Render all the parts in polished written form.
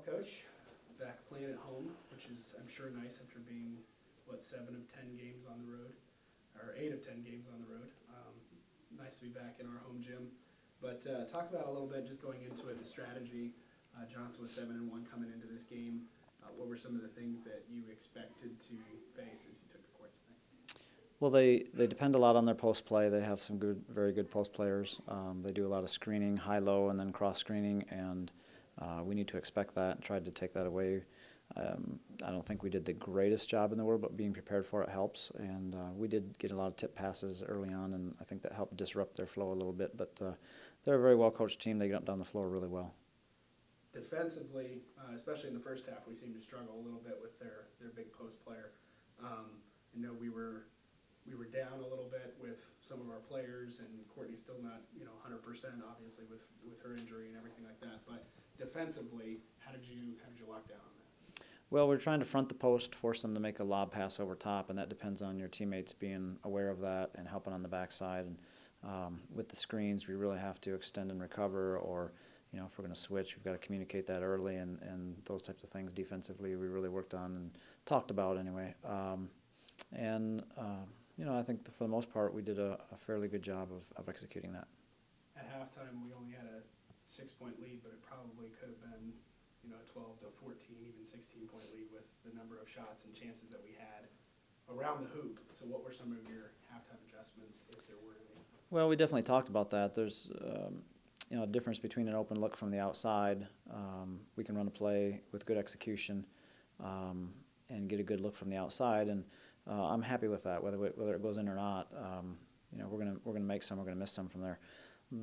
Well, Coach, back playing at home, which is, I'm sure, nice after being, 7 of 10 games on the road, or 8 of 10 games on the road. Nice to be back in our home gym. But talk about a little bit, just going into it, the strategy. Johnson was 7-1 coming into this game. What were some of the things that you expected to face as you took the court tonight? Well, they depend a lot on their post play. They have some very good post players. They do a lot of screening, high-low, and then cross screening, and we need to expect that and tried to take that away. I don't think we did the greatest job in the world, but being prepared for it helps. And we did get a lot of tip passes early on, and I think that helped disrupt their flow a little bit. But they're a very well-coached team. They get up down the floor really well. Defensively, especially in the first half, we seemed to struggle a little bit with their big post player. I know we were down a little bit with some of our players, and Courtney's still not 100% obviously with her injury and everything like that. But defensively, how did you lock down on that? Well, we're trying to front the post, force them to make a lob pass over top, and that depends on your teammates being aware of that and helping on the backside. And with the screens, we really have to extend and recover, or if we're going to switch, we've got to communicate that early, and those types of things defensively we really worked on and talked about anyway. I think for the most part we did a fairly good job of executing that. At halftime, we only had a 6-point lead, but it probably could have been a 12 to 14, even 16-point lead with the number of shots and chances that we had around the hoop. So what were some of your halftime adjustments, if there were any? Well, we definitely talked about that. There's a difference between an open look from the outside. We can run a play with good execution and get a good look from the outside, and I'm happy with that. Whether it goes in or not, we're gonna make some, we're gonna miss some from there.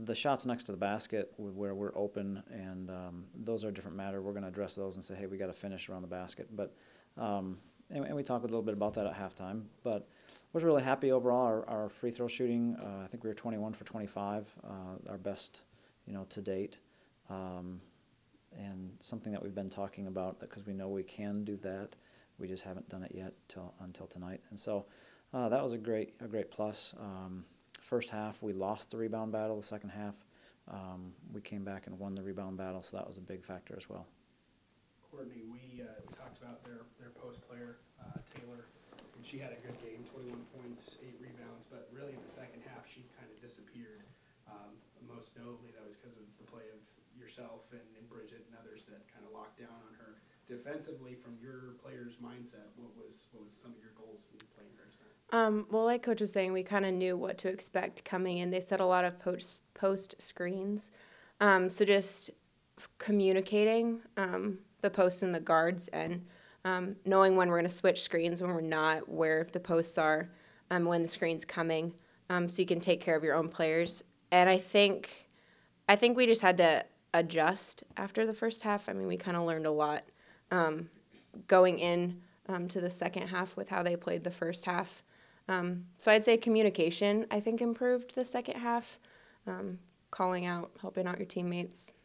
The shots next to the basket where we're open, and those are a different matter. We're going to address those and say, hey, we got to finish around the basket. But and we talked a little bit about that at halftime. But I was really happy overall. Our free throw shooting, I think we were 21 for 25, our best, to date, and something that we've been talking about because we know we can do that. We just haven't done it yet until tonight, and so that was a great plus. First half, we lost the rebound battle. The second half, we came back and won the rebound battle, so that was a big factor as well. Courtney, we talked about their post player, Taylor, and she had a good game, 21 points, 8 rebounds, but really in the second half, she kind of disappeared. Most notably, that was because of the play of yourself and Bridget and others that kind of locked down on her. Defensively, from your player's mindset, what was some of your goals in playing her tonight? Well, like Coach was saying, we kind of knew what to expect coming in. They set a lot of post screens. So just communicating the posts and the guards and knowing when we're going to switch screens, when we're not, where the posts are, when the screen's coming, so you can take care of your own players. And I think we just had to adjust after the first half. I mean, we kind of learned a lot going in to the second half with how they played the first half. So I'd say communication, I think, improved the second half, calling out, helping out your teammates.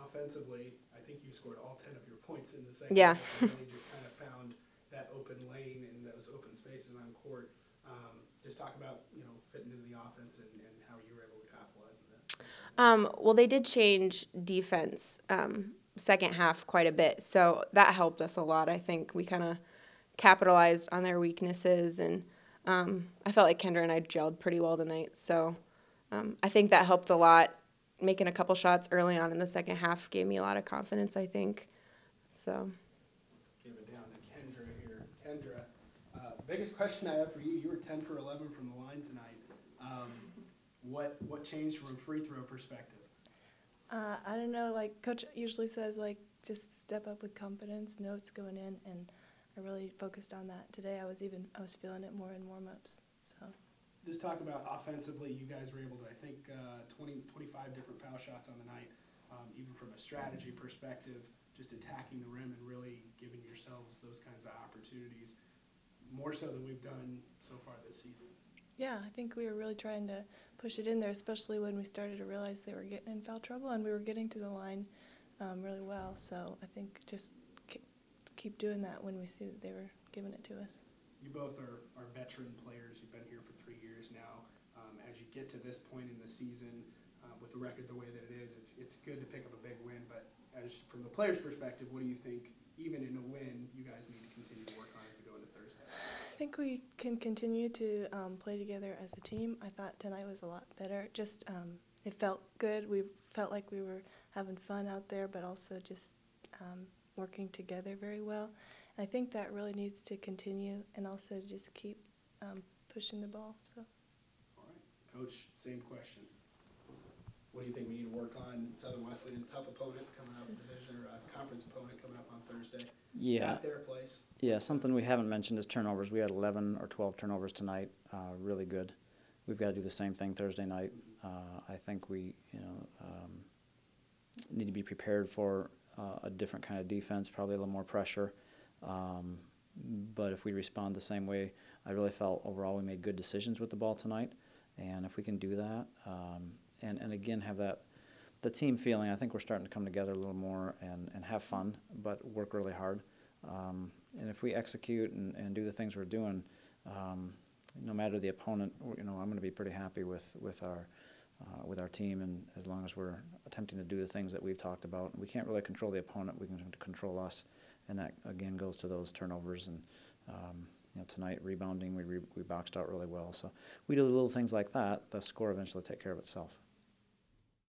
Offensively, I think you scored all 10 of your points in the second half. You really just kind of found that open lane and those open spaces on court. Just talk about, fitting into the offense and how you were able to capitalize on that. Well, they did change defense second half quite a bit, so that helped us a lot. I think we kind of capitalized on their weaknesses, and I felt like Kendra and I gelled pretty well tonight, so I think that helped a lot. Making a couple shots early on in the second half gave me a lot of confidence, I think. So. Let's give it down to Kendra here. Kendra, biggest question I have for you, you were 10 for 11 from the line tonight. What changed from a free throw perspective? I don't know, like Coach usually says, just step up with confidence, know it's going in, and I really focused on that. Today I was feeling it more in warm-ups. So. Just talk about offensively, you guys were able to, I think, 25 different foul shots on the night, even from a strategy perspective, just attacking the rim and really giving yourselves those kinds of opportunities, more so than we've done so far this season. Yeah, I think we were really trying to push it in there, especially when we started to realize they were getting in foul trouble, and we were getting to the line really well. So I think just keep doing that when we see that they were giving it to us. You both are veteran players. You've been here for 3 years now. As you get to this point in the season, with the record the way that it is, it's good to pick up a big win, but Just from the player's perspective, what do you think, even in a win, you guys need to continue to work on as we go into Thursday? I think we can continue to play together as a team. I thought tonight was a lot better. Just it felt good. We felt like we were having fun out there, but also just working together very well. And I think that really needs to continue, and also just keep pushing the ball. So. All right, Coach, same question. What do you think we need to work on? Southern Wesleyan, tough opponent coming up, division or conference opponent coming up on Thursday. Yeah. Got their place. Yeah, something we haven't mentioned is turnovers. We had 11 or 12 turnovers tonight, really good. We've got to do the same thing Thursday night. I think we, need to be prepared for a different kind of defense, probably a little more pressure. But if we respond the same way, I really felt overall we made good decisions with the ball tonight. And if we can do that, and again have the team feeling, I think we're starting to come together a little more and have fun, but work really hard. And if we execute and do the things we're doing, no matter the opponent, I'm going to be pretty happy with our team, and as long as we're attempting to do the things that we've talked about. We can't really control the opponent, we can control us, and that again goes to those turnovers. And tonight rebounding, we boxed out really well. So we do little things like that, the score eventually take care of itself.